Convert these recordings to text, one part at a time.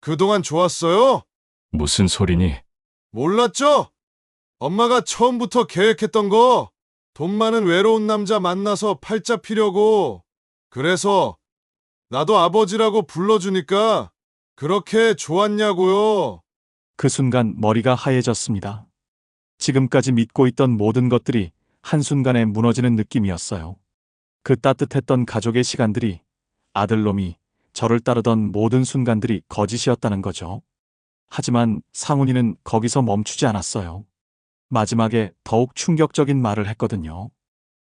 그동안 좋았어요? 무슨 소리니? 몰랐죠? 엄마가 처음부터 계획했던 거. 돈 많은 외로운 남자 만나서 팔자 피려고. 그래서 나도 아버지라고 불러주니까 그렇게 좋았냐고요. 그 순간 머리가 하얘졌습니다. 지금까지 믿고 있던 모든 것들이 한순간에 무너지는 느낌이었어요. 그 따뜻했던 가족의 시간들이, 아들놈이 저를 따르던 모든 순간들이 거짓이었다는 거죠. 하지만 상훈이는 거기서 멈추지 않았어요. 마지막에 더욱 충격적인 말을 했거든요.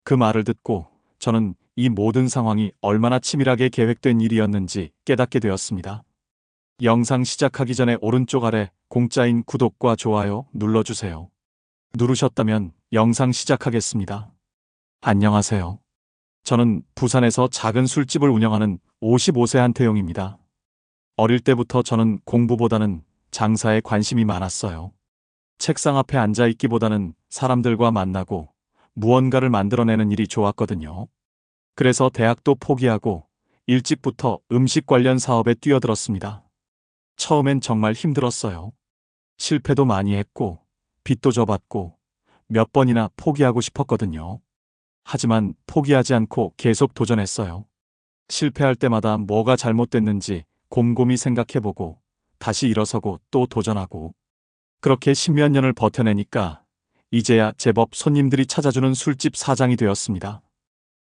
그 말을 듣고 저는 이 모든 상황이 얼마나 치밀하게 계획된 일이었는지 깨닫게 되었습니다. 영상 시작하기 전에 오른쪽 아래 공짜인 구독과 좋아요 눌러주세요. 누르셨다면 영상 시작하겠습니다. 안녕하세요. 저는 부산에서 작은 술집을 운영하는 55세 한태용입니다. 어릴 때부터 저는 공부보다는 장사에 관심이 많았어요. 책상 앞에 앉아 있기보다는 사람들과 만나고 무언가를 만들어내는 일이 좋았거든요. 그래서 대학도 포기하고 일찍부터 음식 관련 사업에 뛰어들었습니다. 처음엔 정말 힘들었어요. 실패도 많이 했고 빚도 져봤고 몇 번이나 포기하고 싶었거든요. 하지만 포기하지 않고 계속 도전했어요. 실패할 때마다 뭐가 잘못됐는지 곰곰이 생각해보고 다시 일어서고 또 도전하고, 그렇게 십몇 년을 버텨내니까 이제야 제법 손님들이 찾아주는 술집 사장이 되었습니다.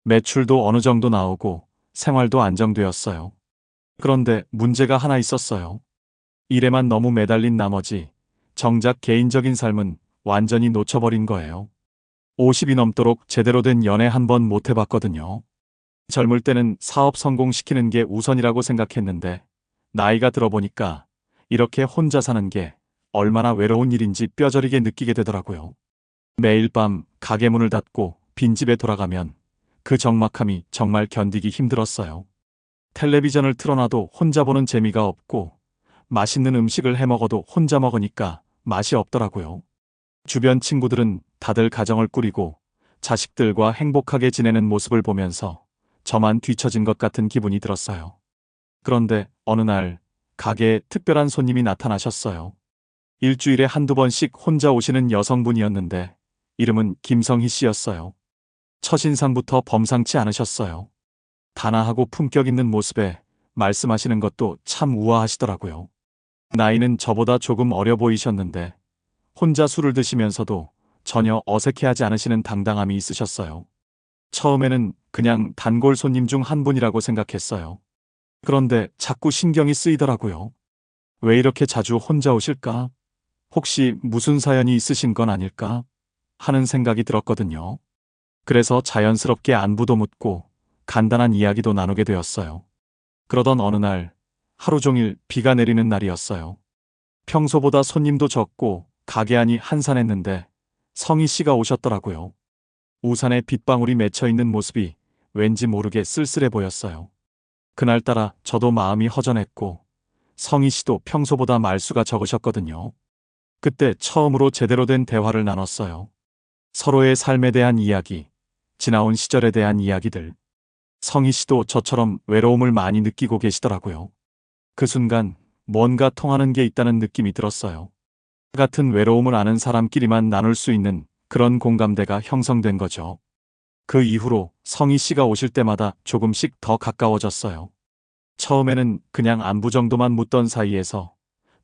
매출도 어느 정도 나오고 생활도 안정되었어요. 그런데 문제가 하나 있었어요. 일에만 너무 매달린 나머지 정작 개인적인 삶은 완전히 놓쳐버린 거예요. 50이 넘도록 제대로 된 연애 한 번 못 해봤거든요. 젊을 때는 사업 성공시키는 게 우선이라고 생각했는데 나이가 들어보니까 이렇게 혼자 사는 게 얼마나 외로운 일인지 뼈저리게 느끼게 되더라고요. 매일 밤 가게 문을 닫고 빈집에 돌아가면 그 적막함이 정말 견디기 힘들었어요. 텔레비전을 틀어놔도 혼자 보는 재미가 없고 맛있는 음식을 해먹어도 혼자 먹으니까 맛이 없더라고요. 주변 친구들은 다들 가정을 꾸리고 자식들과 행복하게 지내는 모습을 보면서 저만 뒤처진 것 같은 기분이 들었어요. 그런데 어느 날 가게에 특별한 손님이 나타나셨어요. 일주일에 한두 번씩 혼자 오시는 여성분이었는데 이름은 김성희 씨였어요. 첫인상부터 범상치 않으셨어요. 단아하고 품격 있는 모습에 말씀하시는 것도 참 우아하시더라고요. 나이는 저보다 조금 어려 보이셨는데 혼자 술을 드시면서도 전혀 어색해하지 않으시는 당당함이 있으셨어요. 처음에는 그냥 단골 손님 중 한 분이라고 생각했어요. 그런데 자꾸 신경이 쓰이더라고요. 왜 이렇게 자주 혼자 오실까? 혹시 무슨 사연이 있으신 건 아닐까? 하는 생각이 들었거든요. 그래서 자연스럽게 안부도 묻고 간단한 이야기도 나누게 되었어요. 그러던 어느 날 하루 종일 비가 내리는 날이었어요. 평소보다 손님도 적고 가게 안이 한산했는데 성희 씨가 오셨더라고요. 우산에 빗방울이 맺혀 있는 모습이 왠지 모르게 쓸쓸해 보였어요. 그날따라 저도 마음이 허전했고 성희 씨도 평소보다 말수가 적으셨거든요. 그때 처음으로 제대로 된 대화를 나눴어요. 서로의 삶에 대한 이야기, 지나온 시절에 대한 이야기들. 성희 씨도 저처럼 외로움을 많이 느끼고 계시더라고요. 그 순간 뭔가 통하는 게 있다는 느낌이 들었어요. 같은 외로움을 아는 사람끼리만 나눌 수 있는 그런 공감대가 형성된 거죠. 그 이후로 성희 씨가 오실 때마다 조금씩 더 가까워졌어요. 처음에는 그냥 안부 정도만 묻던 사이에서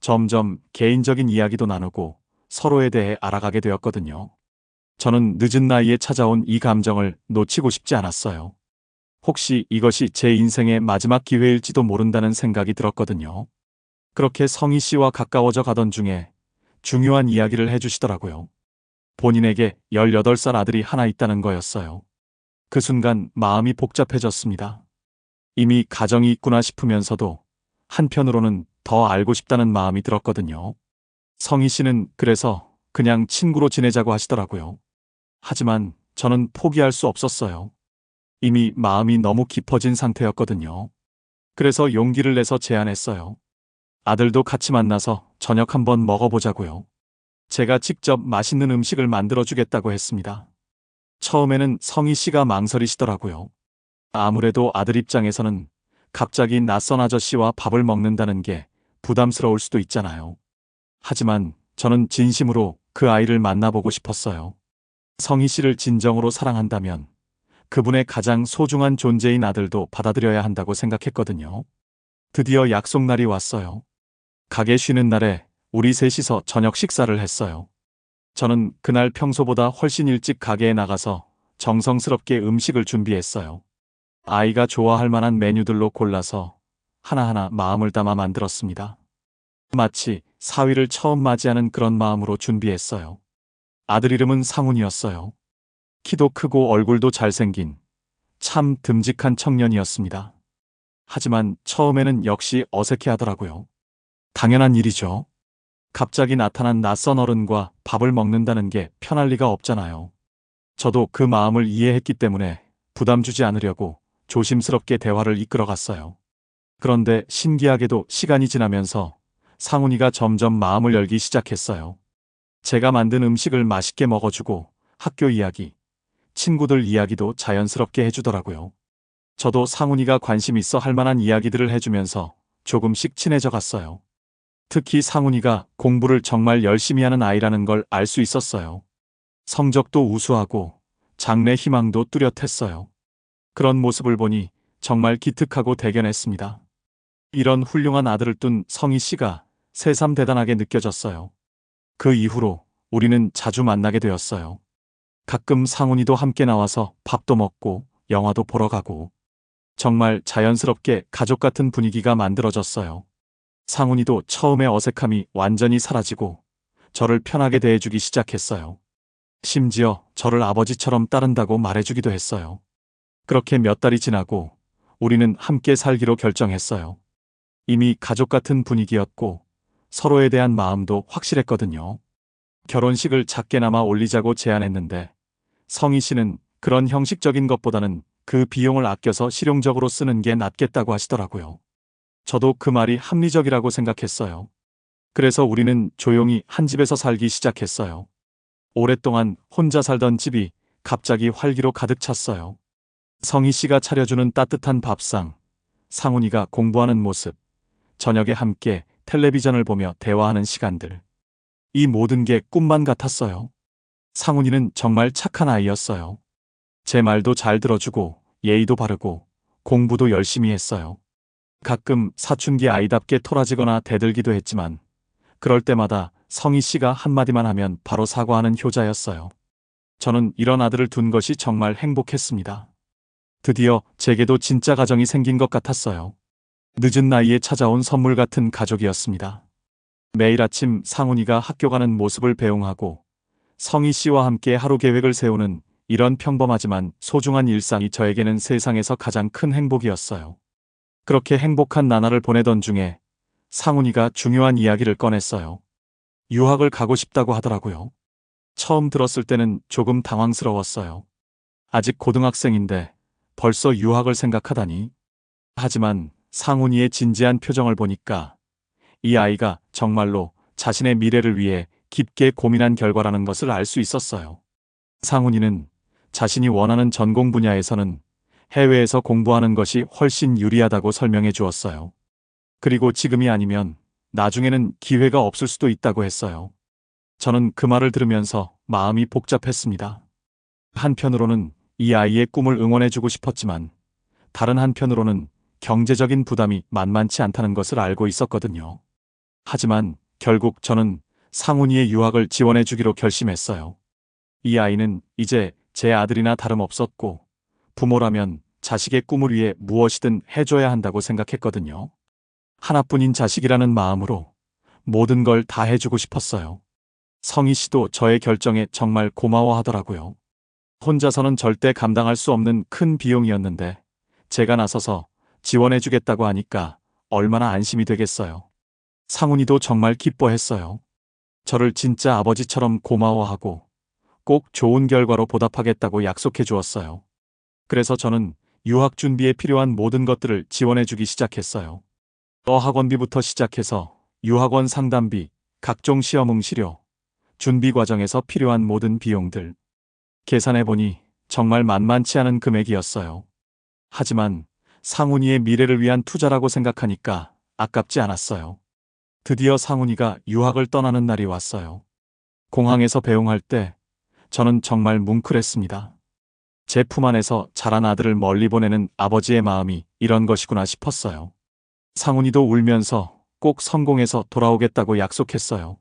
점점 개인적인 이야기도 나누고 서로에 대해 알아가게 되었거든요. 저는 늦은 나이에 찾아온 이 감정을 놓치고 싶지 않았어요. 혹시 이것이 제 인생의 마지막 기회일지도 모른다는 생각이 들었거든요. 그렇게 성희 씨와 가까워져 가던 중에 중요한 이야기를 해주시더라고요. 본인에게 18살 아들이 하나 있다는 거였어요. 그 순간 마음이 복잡해졌습니다. 이미 가정이 있구나 싶으면서도 한편으로는 더 알고 싶다는 마음이 들었거든요. 성희 씨는 그래서 그냥 친구로 지내자고 하시더라고요. 하지만 저는 포기할 수 없었어요. 이미 마음이 너무 깊어진 상태였거든요. 그래서 용기를 내서 제안했어요. 아들도 같이 만나서 저녁 한번 먹어보자고요. 제가 직접 맛있는 음식을 만들어주겠다고 했습니다. 처음에는 성희 씨가 망설이시더라고요. 아무래도 아들 입장에서는 갑자기 낯선 아저씨와 밥을 먹는다는 게 부담스러울 수도 있잖아요. 하지만 저는 진심으로 그 아이를 만나보고 싶었어요. 성희 씨를 진정으로 사랑한다면 그분의 가장 소중한 존재인 아들도 받아들여야 한다고 생각했거든요. 드디어 약속 날이 왔어요. 가게 쉬는 날에 우리 셋이서 저녁 식사를 했어요. 저는 그날 평소보다 훨씬 일찍 가게에 나가서 정성스럽게 음식을 준비했어요. 아이가 좋아할 만한 메뉴들로 골라서 하나하나 마음을 담아 만들었습니다. 마치 사위를 처음 맞이하는 그런 마음으로 준비했어요. 아들 이름은 상훈이었어요. 키도 크고 얼굴도 잘생긴 참 듬직한 청년이었습니다. 하지만 처음에는 역시 어색해 하더라고요. 당연한 일이죠. 갑자기 나타난 낯선 어른과 밥을 먹는다는 게 편할 리가 없잖아요. 저도 그 마음을 이해했기 때문에 부담 주지 않으려고 조심스럽게 대화를 이끌어갔어요. 그런데 신기하게도 시간이 지나면서 상훈이가 점점 마음을 열기 시작했어요. 제가 만든 음식을 맛있게 먹어주고 학교 이야기, 친구들 이야기도 자연스럽게 해주더라고요. 저도 상훈이가 관심 있어 할 만한 이야기들을 해주면서 조금씩 친해져 갔어요. 특히 상훈이가 공부를 정말 열심히 하는 아이라는 걸 알 수 있었어요. 성적도 우수하고 장래 희망도 뚜렷했어요. 그런 모습을 보니 정말 기특하고 대견했습니다. 이런 훌륭한 아들을 둔 성희 씨가 새삼 대단하게 느껴졌어요. 그 이후로 우리는 자주 만나게 되었어요. 가끔 상훈이도 함께 나와서 밥도 먹고 영화도 보러 가고 정말 자연스럽게 가족 같은 분위기가 만들어졌어요. 상훈이도 처음의 어색함이 완전히 사라지고 저를 편하게 대해주기 시작했어요. 심지어 저를 아버지처럼 따른다고 말해주기도 했어요. 그렇게 몇 달이 지나고 우리는 함께 살기로 결정했어요. 이미 가족 같은 분위기였고 서로에 대한 마음도 확실했거든요. 결혼식을 작게나마 올리자고 제안했는데 성희 씨는 그런 형식적인 것보다는 그 비용을 아껴서 실용적으로 쓰는 게 낫겠다고 하시더라고요. 저도 그 말이 합리적이라고 생각했어요. 그래서 우리는 조용히 한 집에서 살기 시작했어요. 오랫동안 혼자 살던 집이 갑자기 활기로 가득 찼어요. 성희 씨가 차려주는 따뜻한 밥상, 상훈이가 공부하는 모습, 저녁에 함께 텔레비전을 보며 대화하는 시간들. 이 모든 게 꿈만 같았어요. 상훈이는 정말 착한 아이였어요. 제 말도 잘 들어주고 예의도 바르고 공부도 열심히 했어요. 가끔 사춘기 아이답게 토라지거나 대들기도 했지만 그럴 때마다 성희 씨가 한마디만 하면 바로 사과하는 효자였어요. 저는 이런 아들을 둔 것이 정말 행복했습니다. 드디어 제게도 진짜 가정이 생긴 것 같았어요. 늦은 나이에 찾아온 선물 같은 가족이었습니다. 매일 아침 상훈이가 학교 가는 모습을 배웅하고 성희 씨와 함께 하루 계획을 세우는 이런 평범하지만 소중한 일상이 저에게는 세상에서 가장 큰 행복이었어요. 그렇게 행복한 나날을 보내던 중에 상훈이가 중요한 이야기를 꺼냈어요. 유학을 가고 싶다고 하더라고요. 처음 들었을 때는 조금 당황스러웠어요. 아직 고등학생인데 벌써 유학을 생각하다니. 하지만 상훈이의 진지한 표정을 보니까 이 아이가 정말로 자신의 미래를 위해 깊게 고민한 결과라는 것을 알 수 있었어요. 상훈이는 자신이 원하는 전공 분야에서는 해외에서 공부하는 것이 훨씬 유리하다고 설명해 주었어요. 그리고 지금이 아니면 나중에는 기회가 없을 수도 있다고 했어요. 저는 그 말을 들으면서 마음이 복잡했습니다. 한편으로는 이 아이의 꿈을 응원해주고 싶었지만 다른 한편으로는 경제적인 부담이 만만치 않다는 것을 알고 있었거든요. 하지만 결국 저는 상훈이의 유학을 지원해주기로 결심했어요. 이 아이는 이제 제 아들이나 다름없었고 부모라면 자식의 꿈을 위해 무엇이든 해줘야 한다고 생각했거든요. 하나뿐인 자식이라는 마음으로 모든 걸 다 해주고 싶었어요. 성희 씨도 저의 결정에 정말 고마워하더라고요. 혼자서는 절대 감당할 수 없는 큰 비용이었는데 제가 나서서 지원해주겠다고 하니까 얼마나 안심이 되겠어요. 상훈이도 정말 기뻐했어요. 저를 진짜 아버지처럼 고마워하고 꼭 좋은 결과로 보답하겠다고 약속해 주었어요. 그래서 저는 유학 준비에 필요한 모든 것들을 지원해주기 시작했어요. 어학원비부터 시작해서 유학원 상담비, 각종 시험 응시료, 준비 과정에서 필요한 모든 비용들. 계산해보니 정말 만만치 않은 금액이었어요. 하지만 상훈이의 미래를 위한 투자라고 생각하니까 아깝지 않았어요. 드디어 상훈이가 유학을 떠나는 날이 왔어요. 공항에서 배웅할 때 저는 정말 뭉클했습니다. 제 품 안에서 자란 아들을 멀리 보내는 아버지의 마음이 이런 것이구나 싶었어요. 상훈이도 울면서 꼭 성공해서 돌아오겠다고 약속했어요.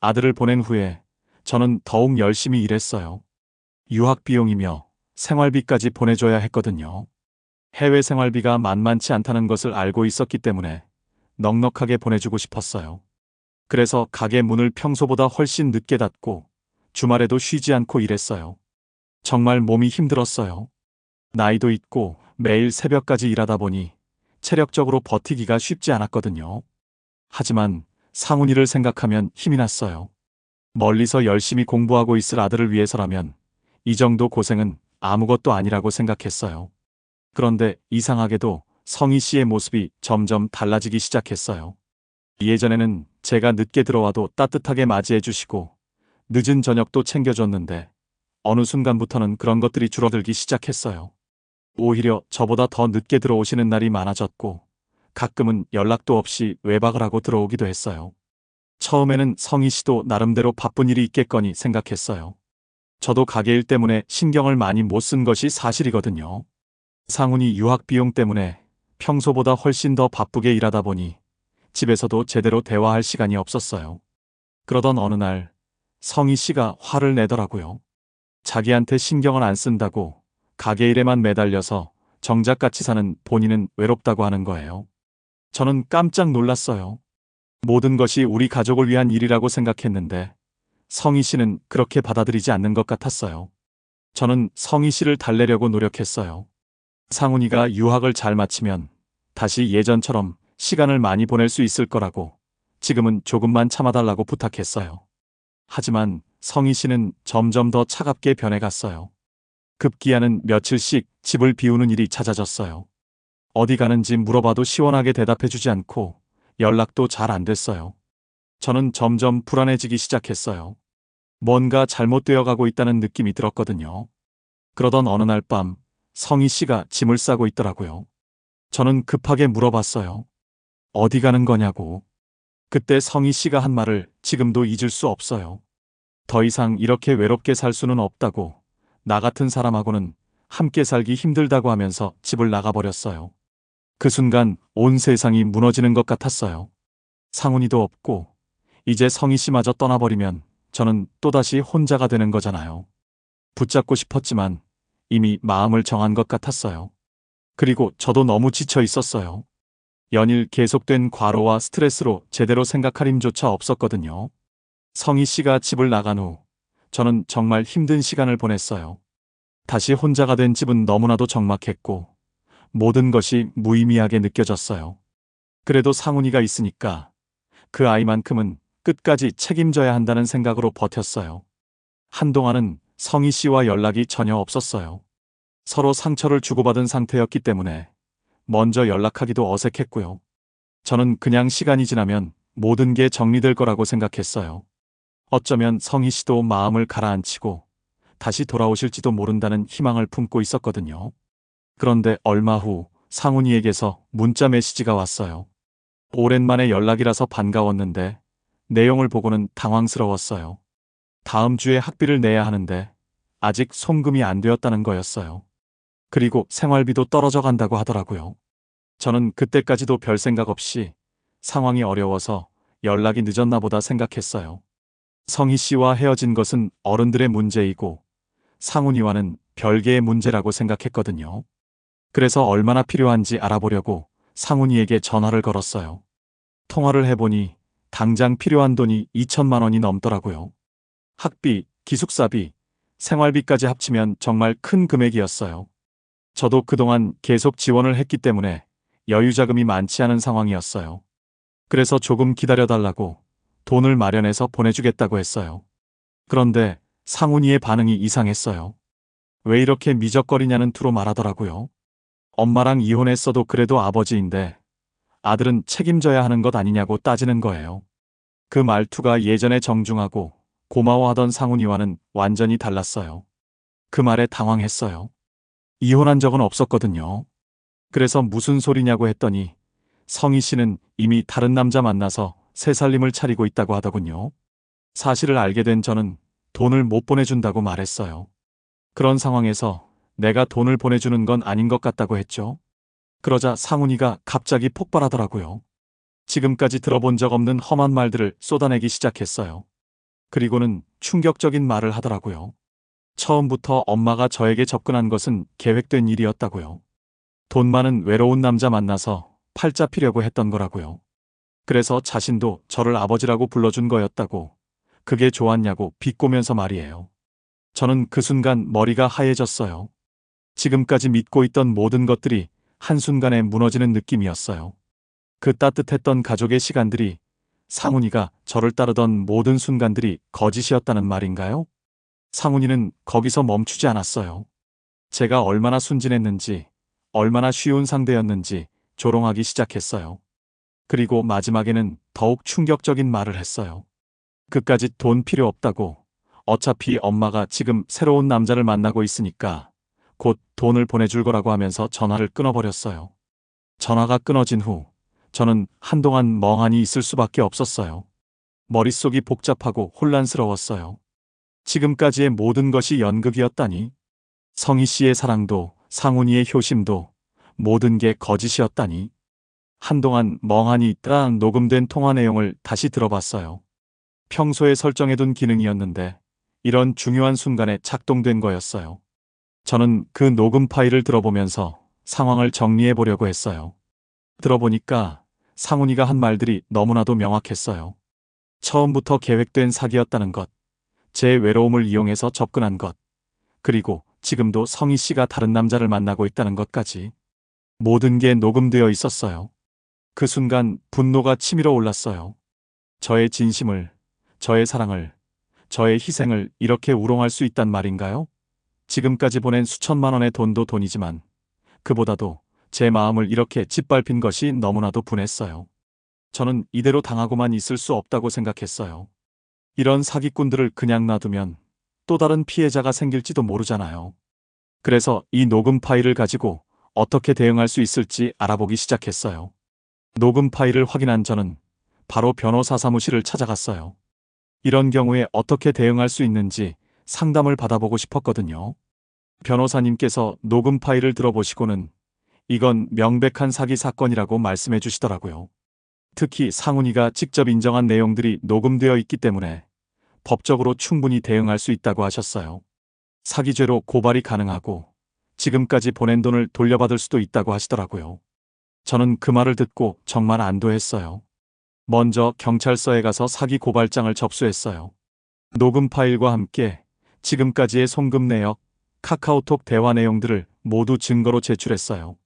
아들을 보낸 후에 저는 더욱 열심히 일했어요. 유학 비용이며 생활비까지 보내줘야 했거든요. 해외 생활비가 만만치 않다는 것을 알고 있었기 때문에 넉넉하게 보내주고 싶었어요. 그래서 가게 문을 평소보다 훨씬 늦게 닫고 주말에도 쉬지 않고 일했어요. 정말 몸이 힘들었어요. 나이도 있고 매일 새벽까지 일하다 보니 체력적으로 버티기가 쉽지 않았거든요. 하지만 상훈이를 생각하면 힘이 났어요. 멀리서 열심히 공부하고 있을 아들을 위해서라면 이 정도 고생은 아무것도 아니라고 생각했어요. 그런데 이상하게도 성희 씨의 모습이 점점 달라지기 시작했어요. 예전에는 제가 늦게 들어와도 따뜻하게 맞이해 주시고 늦은 저녁도 챙겨줬는데 어느 순간부터는 그런 것들이 줄어들기 시작했어요. 오히려 저보다 더 늦게 들어오시는 날이 많아졌고 가끔은 연락도 없이 외박을 하고 들어오기도 했어요. 처음에는 성희 씨도 나름대로 바쁜 일이 있겠거니 생각했어요. 저도 가게 일 때문에 신경을 많이 못 쓴 것이 사실이거든요. 상훈이 유학 비용 때문에 평소보다 훨씬 더 바쁘게 일하다 보니 집에서도 제대로 대화할 시간이 없었어요. 그러던 어느 날 성희 씨가 화를 내더라고요. 자기한테 신경을 안 쓴다고 가게 일에만 매달려서 정작같이 사는 본인은 외롭다고 하는 거예요. 저는 깜짝 놀랐어요. 모든 것이 우리 가족을 위한 일이라고 생각했는데 성희 씨는 그렇게 받아들이지 않는 것 같았어요. 저는 성희 씨를 달래려고 노력했어요. 상훈이가 유학을 잘 마치면 다시 예전처럼 시간을 많이 보낼 수 있을 거라고 지금은 조금만 참아달라고 부탁했어요. 하지만 성희 씨는 점점 더 차갑게 변해갔어요. 급기야는 며칠씩 집을 비우는 일이 잦아졌어요. 어디 가는지 물어봐도 시원하게 대답해주지 않고 연락도 잘 안 됐어요. 저는 점점 불안해지기 시작했어요. 뭔가 잘못되어 가고 있다는 느낌이 들었거든요. 그러던 어느 날 밤 성희 씨가 짐을 싸고 있더라고요. 저는 급하게 물어봤어요. 어디 가는 거냐고. 그때 성희 씨가 한 말을 지금도 잊을 수 없어요. 더 이상 이렇게 외롭게 살 수는 없다고, 나 같은 사람하고는 함께 살기 힘들다고 하면서 집을 나가버렸어요. 그 순간 온 세상이 무너지는 것 같았어요. 상훈이도 없고 이제 성희 씨마저 떠나버리면 저는 또다시 혼자가 되는 거잖아요. 붙잡고 싶었지만 이미 마음을 정한 것 같았어요. 그리고 저도 너무 지쳐 있었어요. 연일 계속된 과로와 스트레스로 제대로 생각할 힘조차 없었거든요. 성희 씨가 집을 나간 후 저는 정말 힘든 시간을 보냈어요. 다시 혼자가 된 집은 너무나도 적막했고 모든 것이 무의미하게 느껴졌어요. 그래도 상훈이가 있으니까 그 아이만큼은 끝까지 책임져야 한다는 생각으로 버텼어요. 한동안은 성희 씨와 연락이 전혀 없었어요. 서로 상처를 주고받은 상태였기 때문에 먼저 연락하기도 어색했고요. 저는 그냥 시간이 지나면 모든 게 정리될 거라고 생각했어요. 어쩌면 성희 씨도 마음을 가라앉히고 다시 돌아오실지도 모른다는 희망을 품고 있었거든요. 그런데 얼마 후 상훈이에게서 문자 메시지가 왔어요. 오랜만에 연락이라서 반가웠는데 내용을 보고는 당황스러웠어요. 다음 주에 학비를 내야 하는데 아직 송금이 안 되었다는 거였어요. 그리고 생활비도 떨어져 간다고 하더라고요. 저는 그때까지도 별 생각 없이 상황이 어려워서 연락이 늦었나 보다 생각했어요. 성희 씨와 헤어진 것은 어른들의 문제이고 상훈이와는 별개의 문제라고 생각했거든요. 그래서 얼마나 필요한지 알아보려고 상훈이에게 전화를 걸었어요. 통화를 해보니 당장 필요한 돈이 2천만 원이 넘더라고요. 학비, 기숙사비, 생활비까지 합치면 정말 큰 금액이었어요. 저도 그동안 계속 지원을 했기 때문에 여유 자금이 많지 않은 상황이었어요. 그래서 조금 기다려달라고 돈을 마련해서 보내주겠다고 했어요. 그런데 상훈이의 반응이 이상했어요. 왜 이렇게 미적거리냐는 투로 말하더라고요. 엄마랑 이혼했어도 그래도 아버지인데 아들은 책임져야 하는 것 아니냐고 따지는 거예요. 그 말투가 예전에 정중하고 고마워하던 상훈이와는 완전히 달랐어요. 그 말에 당황했어요. 이혼한 적은 없었거든요. 그래서 무슨 소리냐고 했더니 성희 씨는 이미 다른 남자 만나서 새 살림을 차리고 있다고 하더군요. 사실을 알게 된 저는 돈을 못 보내준다고 말했어요. 그런 상황에서 내가 돈을 보내주는 건 아닌 것 같다고 했죠. 그러자 상훈이가 갑자기 폭발하더라고요. 지금까지 들어본 적 없는 험한 말들을 쏟아내기 시작했어요. 그리고는 충격적인 말을 하더라고요. 처음부터 엄마가 저에게 접근한 것은 계획된 일이었다고요. 돈 많은 외로운 남자 만나서 팔자 피려고 했던 거라고요. 그래서 자신도 저를 아버지라고 불러준 거였다고, 그게 좋았냐고 비꼬면서 말이에요. 저는 그 순간 머리가 하얘졌어요. 지금까지 믿고 있던 모든 것들이 한순간에 무너지는 느낌이었어요. 그 따뜻했던 가족의 시간들이, 상훈이가 저를 따르던 모든 순간들이 거짓이었다는 말인가요? 상훈이는 거기서 멈추지 않았어요. 제가 얼마나 순진했는지, 얼마나 쉬운 상대였는지 조롱하기 시작했어요. 그리고 마지막에는 더욱 충격적인 말을 했어요. 그까짓 돈 필요 없다고, 어차피 엄마가 지금 새로운 남자를 만나고 있으니까 곧 돈을 보내줄 거라고 하면서 전화를 끊어버렸어요. 전화가 끊어진 후 저는 한동안 멍하니 있을 수밖에 없었어요. 머릿속이 복잡하고 혼란스러웠어요. 지금까지의 모든 것이 연극이었다니, 성희 씨의 사랑도 상훈이의 효심도 모든 게 거짓이었다니. 한동안 멍하니 있다 녹음된 통화 내용을 다시 들어봤어요. 평소에 설정해둔 기능이었는데 이런 중요한 순간에 작동된 거였어요. 저는 그 녹음 파일을 들어보면서 상황을 정리해 보려고 했어요. 들어보니까 상훈이가 한 말들이 너무나도 명확했어요. 처음부터 계획된 사기였다는 것, 제 외로움을 이용해서 접근한 것, 그리고 지금도 성희 씨가 다른 남자를 만나고 있다는 것까지. 모든 게 녹음되어 있었어요. 그 순간 분노가 치밀어 올랐어요. 저의 진심을, 저의 사랑을, 저의 희생을 이렇게 우롱할 수 있단 말인가요? 지금까지 보낸 수천만 원의 돈도 돈이지만 그보다도 제 마음을 이렇게 짓밟힌 것이 너무나도 분했어요. 저는 이대로 당하고만 있을 수 없다고 생각했어요. 이런 사기꾼들을 그냥 놔두면 또 다른 피해자가 생길지도 모르잖아요. 그래서 이 녹음 파일을 가지고 어떻게 대응할 수 있을지 알아보기 시작했어요. 녹음 파일을 확인한 저는 바로 변호사 사무실을 찾아갔어요. 이런 경우에 어떻게 대응할 수 있는지 상담을 받아보고 싶었거든요. 변호사님께서 녹음 파일을 들어보시고는 이건 명백한 사기 사건이라고 말씀해 주시더라고요. 특히 상훈이가 직접 인정한 내용들이 녹음되어 있기 때문에 법적으로 충분히 대응할 수 있다고 하셨어요. 사기죄로 고발이 가능하고 지금까지 보낸 돈을 돌려받을 수도 있다고 하시더라고요. 저는 그 말을 듣고 정말 안도했어요. 먼저 경찰서에 가서 사기 고발장을 접수했어요. 녹음 파일과 함께 지금까지의 송금 내역, 카카오톡 대화 내용들을 모두 증거로 제출했어요.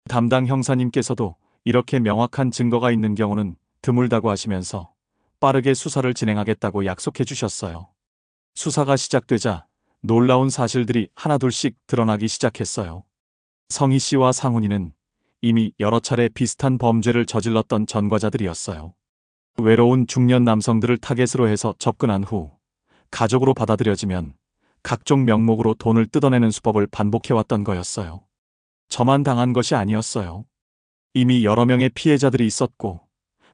담당 형사님께서도 이렇게 명확한 증거가 있는 경우는 드물다고 하시면서 빠르게 수사를 진행하겠다고 약속해 주셨어요. 수사가 시작되자 놀라운 사실들이 하나둘씩 드러나기 시작했어요. 성희 씨와 상훈이는 이미 여러 차례 비슷한 범죄를 저질렀던 전과자들이었어요. 외로운 중년 남성들을 타겟으로 해서 접근한 후 가족으로 받아들여지면 각종 명목으로 돈을 뜯어내는 수법을 반복해왔던 거였어요. 저만 당한 것이 아니었어요. 이미 여러 명의 피해자들이 있었고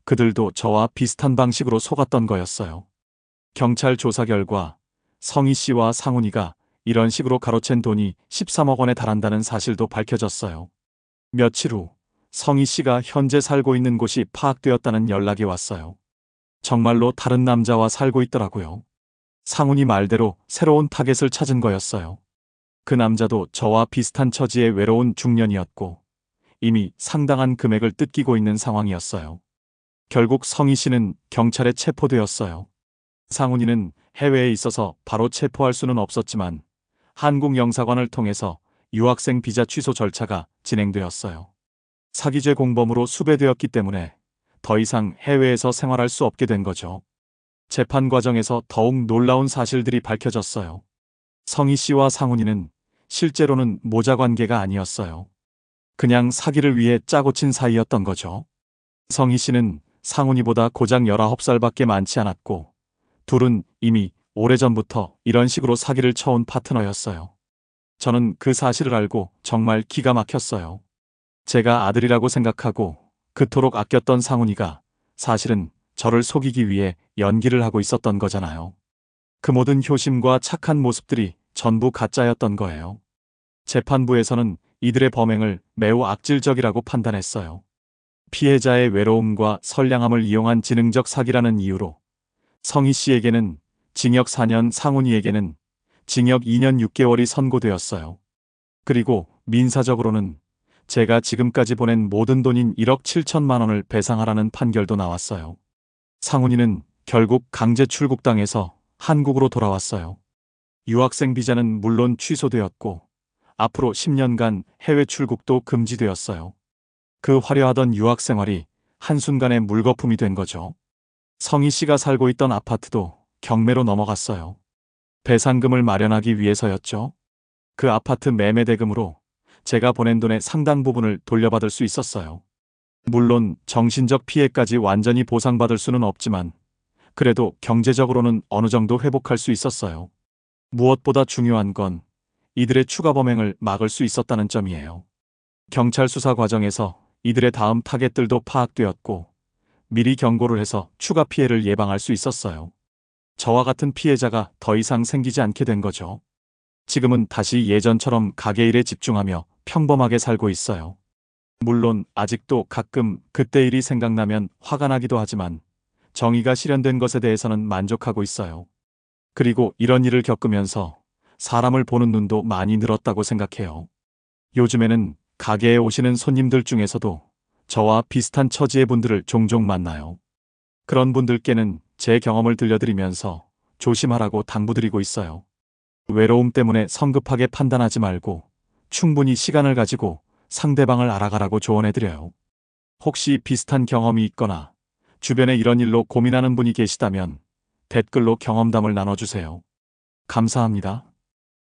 그들도 저와 비슷한 방식으로 속았던 거였어요. 경찰 조사 결과 성희 씨와 상훈이가 이런 식으로 가로챈 돈이 13억 원에 달한다는 사실도 밝혀졌어요. 며칠 후 성희 씨가 현재 살고 있는 곳이 파악되었다는 연락이 왔어요. 정말로 다른 남자와 살고 있더라고요. 상훈이 말대로 새로운 타겟을 찾은 거였어요. 그 남자도 저와 비슷한 처지의 외로운 중년이었고 이미 상당한 금액을 뜯기고 있는 상황이었어요. 결국 성희 씨는 경찰에 체포되었어요. 상훈이는 해외에 있어서 바로 체포할 수는 없었지만 한국 영사관을 통해서 유학생 비자 취소 절차가 진행되었어요. 사기죄 공범으로 수배되었기 때문에 더 이상 해외에서 생활할 수 없게 된 거죠. 재판 과정에서 더욱 놀라운 사실들이 밝혀졌어요. 성희 씨와 상훈이는 실제로는 모자 관계가 아니었어요. 그냥 사기를 위해 짜고 친 사이였던 거죠. 성희 씨는 상훈이보다 고작 19살밖에 많지 않았고 둘은 이미 오래전부터 이런 식으로 사기를 쳐온 파트너였어요. 저는 그 사실을 알고 정말 기가 막혔어요. 제가 아들이라고 생각하고 그토록 아꼈던 상훈이가 사실은 저를 속이기 위해 연기를 하고 있었던 거잖아요. 그 모든 효심과 착한 모습들이 전부 가짜였던 거예요. 재판부에서는 이들의 범행을 매우 악질적이라고 판단했어요. 피해자의 외로움과 선량함을 이용한 지능적 사기라는 이유로 성희 씨에게는 징역 4년, 상훈이에게는 징역 2년 6개월이 선고되었어요. 그리고 민사적으로는 제가 지금까지 보낸 모든 돈인 1억 7천만 원을 배상하라는 판결도 나왔어요. 상훈이는 결국 강제 출국당해서 한국으로 돌아왔어요. 유학생 비자는 물론 취소되었고 앞으로 10년간 해외 출국도 금지되었어요. 그 화려하던 유학 생활이 한순간에 물거품이 된 거죠. 성희 씨가 살고 있던 아파트도 경매로 넘어갔어요. 배상금을 마련하기 위해서였죠. 그 아파트 매매 대금으로 제가 보낸 돈의 상당 부분을 돌려받을 수 있었어요. 물론 정신적 피해까지 완전히 보상받을 수는 없지만 그래도 경제적으로는 어느 정도 회복할 수 있었어요. 무엇보다 중요한 건 이들의 추가 범행을 막을 수 있었다는 점이에요. 경찰 수사 과정에서 이들의 다음 타겟들도 파악되었고 미리 경고를 해서 추가 피해를 예방할 수 있었어요. 저와 같은 피해자가 더 이상 생기지 않게 된 거죠. 지금은 다시 예전처럼 가게 일에 집중하며 평범하게 살고 있어요. 물론 아직도 가끔 그때 일이 생각나면 화가 나기도 하지만 정의가 실현된 것에 대해서는 만족하고 있어요. 그리고 이런 일을 겪으면서 사람을 보는 눈도 많이 늘었다고 생각해요. 요즘에는 가게에 오시는 손님들 중에서도 저와 비슷한 처지의 분들을 종종 만나요. 그런 분들께는 제 경험을 들려드리면서 조심하라고 당부드리고 있어요. 외로움 때문에 성급하게 판단하지 말고 충분히 시간을 가지고 상대방을 알아가라고 조언해드려요. 혹시 비슷한 경험이 있거나 주변에 이런 일로 고민하는 분이 계시다면 댓글로 경험담을 나눠주세요. 감사합니다.